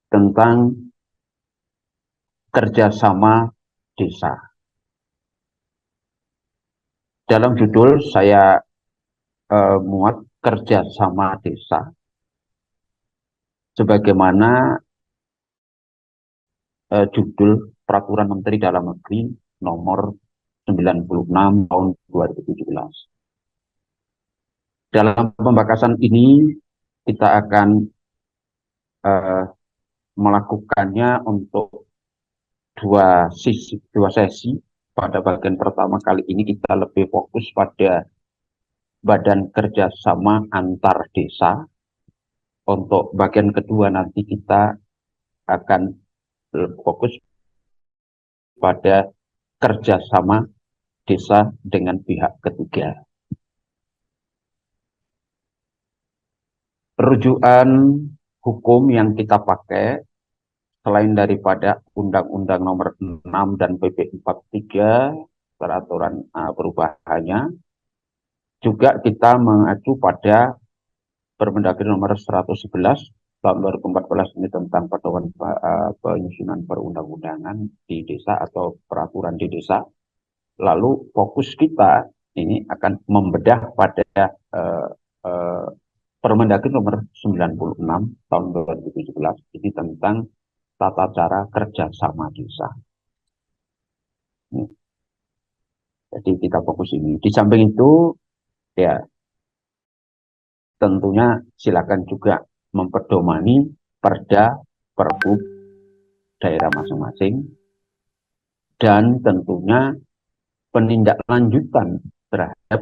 tentang kerjasama desa. Dalam judul saya muat kerjasama desa, sebagaimana judul Peraturan Menteri Dalam Negeri nomor 96 tahun 2017. Dalam pembahasan ini kita akan melakukannya untuk dua sesi. Pada bagian pertama kali ini kita lebih fokus pada badan kerjasama antar desa. Untuk bagian kedua nanti kita akan fokus pada kerjasama desa dengan pihak ketiga. Rujukan hukum yang kita pakai selain daripada Undang-Undang Nomor 6 dan PP 43 peraturan perubahannya, juga kita mengacu pada Permendagri Nomor 111 tahun 2014 ini tentang pedoman penyusunan perundang-undangan di desa atau peraturan di desa. Lalu fokus kita ini akan membedah pada Permendagri Nomor 96 tahun 2017 ini tentang tata cara kerjasama desa. Jadi kita fokus ini. Di samping itu, ya tentunya silakan juga memperdomani perda, pergub daerah masing-masing, dan tentunya penindaklanjutan terhadap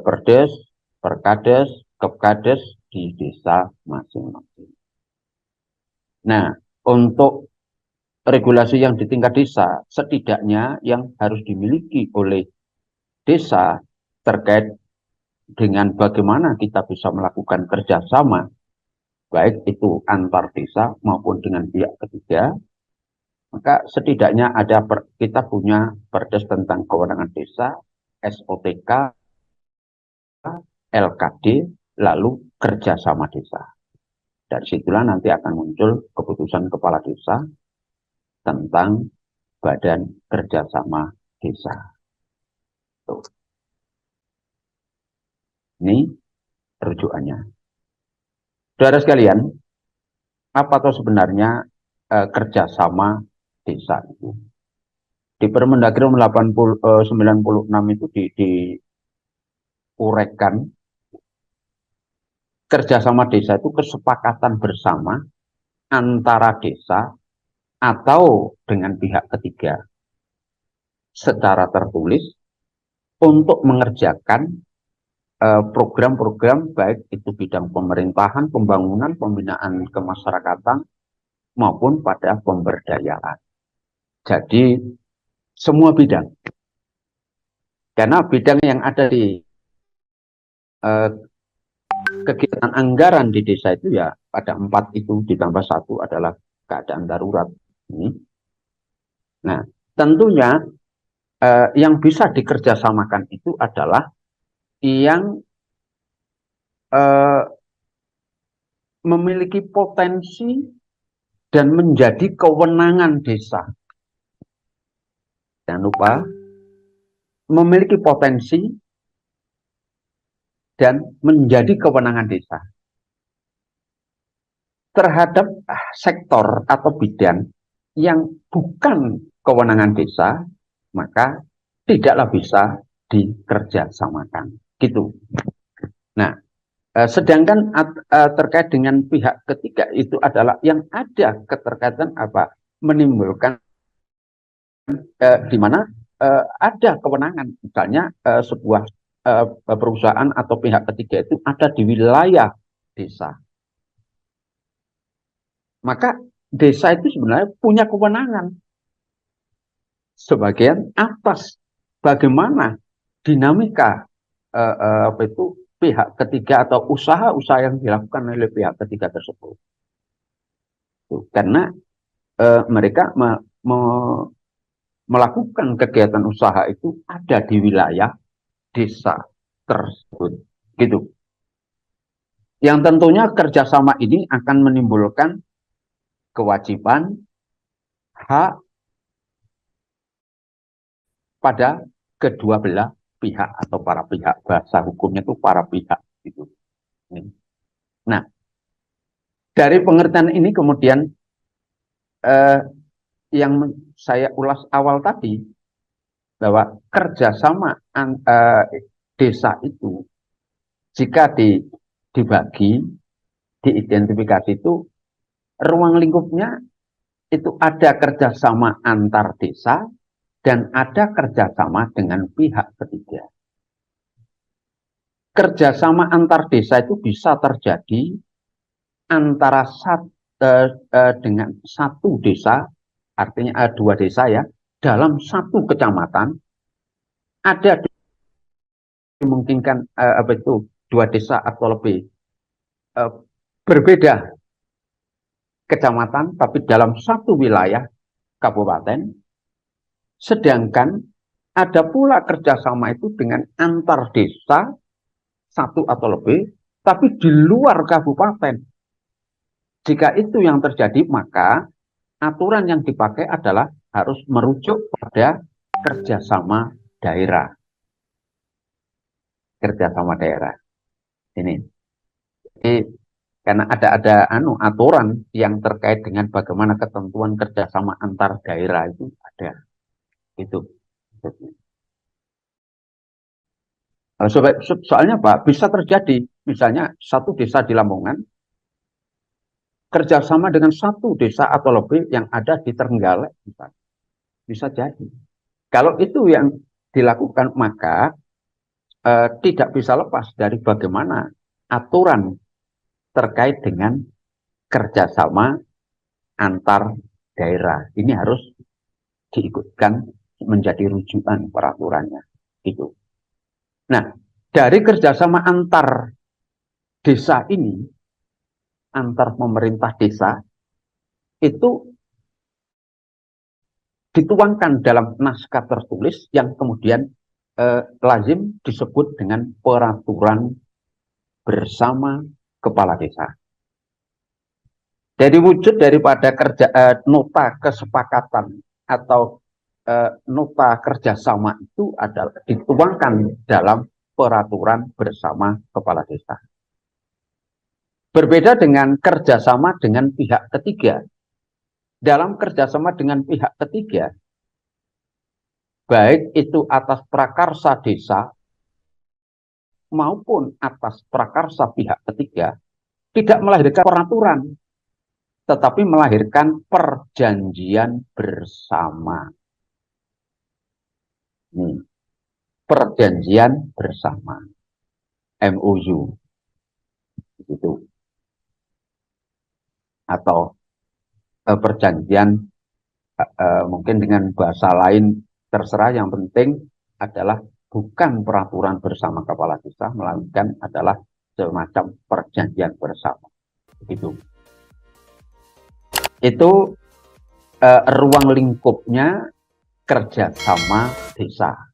perdes, perkades, kepkades di desa masing-masing. Nah, untuk regulasi yang di tingkat desa, setidaknya yang harus dimiliki oleh desa terkait dengan bagaimana kita bisa melakukan kerjasama, baik itu antar desa maupun dengan pihak ketiga, maka setidaknya kita punya perdes tentang kewenangan desa, SOTK, LKD, lalu kerjasama desa. Dari situlah nanti akan muncul keputusan kepala desa tentang badan kerjasama desa. Tuh. Ini rujukannya. Saudara sekalian, apa tuh sebenarnya kerjasama desa itu? Di Permendagri 96 itu diuraikan kerjasama desa itu kesepakatan bersama antara desa atau dengan pihak ketiga secara tertulis untuk mengerjakan program-program baik itu bidang pemerintahan, pembangunan, pembinaan kemasyarakatan maupun pada pemberdayaan. Jadi semua bidang. Karena bidang yang ada di kegiatan anggaran di desa itu ya ada 4 itu ditambah 1 adalah keadaan darurat ini. Nah, tentunya yang bisa dikerjasamakan itu adalah yang memiliki potensi dan menjadi kewenangan desa. Jangan lupa memiliki potensi dan menjadi kewenangan desa terhadap sektor atau bidang yang bukan kewenangan desa, maka tidaklah bisa dikerjasamakan. Gitu. Nah, sedangkan terkait dengan pihak ketiga itu adalah yang ada keterkaitan apa? Menimbulkan di mana ada kewenangan, misalnya sebuah perusahaan atau pihak ketiga itu ada di wilayah desa. Maka desa itu sebenarnya punya kewenangan sebagian atas bagaimana dinamika apa itu pihak ketiga atau usaha-usaha yang dilakukan oleh pihak ketiga tersebut. Karena mereka melakukan kegiatan usaha itu ada di wilayah desa tersebut, gitu. Yang tentunya kerjasama ini akan menimbulkan kewajiban, hak pada kedua belah pihak atau para pihak. Bahasa hukumnya itu para pihak gitu. Nah, dari pengertian ini kemudian yang saya ulas awal tadi bahwa kerjasama desa itu jika dibagi, diidentifikasi itu ruang lingkupnya itu ada kerjasama antar desa dan ada kerjasama dengan pihak ketiga. Kerjasama antar desa itu bisa terjadi antara dengan satu desa, artinya dua desa ya, dalam satu kecamatan ada dimungkinkan dua desa atau lebih berbeda kecamatan, tapi dalam satu wilayah kabupaten. Sedangkan ada pula kerjasama itu dengan antar desa satu atau lebih, tapi di luar kabupaten. Jika itu yang terjadi, maka aturan yang dipakai adalah harus merujuk pada kerjasama daerah. Kerjasama daerah. Ini. Jadi, karena ada aturan yang terkait dengan bagaimana ketentuan kerjasama antar daerah itu ada. Itu. Soalnya Pak, bisa terjadi, misalnya satu desa di Lamongan, kerjasama dengan satu desa atau lebih yang ada di Trenggalek, bisa jadi. Kalau itu yang dilakukan, maka tidak bisa lepas dari bagaimana aturan terkait dengan kerjasama antar daerah. Ini harus diikutkan menjadi rujukan peraturannya. Gitu. Nah, dari kerjasama antar desa ini, antar pemerintah desa, itu dituangkan dalam naskah tertulis yang kemudian lazim disebut dengan peraturan bersama kepala desa. Jadi wujud daripada nota kesepakatan atau nota kerjasama itu adalah dituangkan dalam peraturan bersama kepala desa. Berbeda dengan kerjasama dengan pihak ketiga. Dalam kerjasama dengan pihak ketiga, baik itu atas prakarsa desa maupun atas prakarsa pihak ketiga, tidak melahirkan peraturan, tetapi melahirkan perjanjian bersama. Nih, perjanjian bersama, MOU, itu, atau perjanjian mungkin dengan bahasa lain terserah, yang penting adalah bukan peraturan bersama kepala desa, melainkan adalah semacam perjanjian bersama. Begitu. Itu ruang lingkupnya kerjasama desa.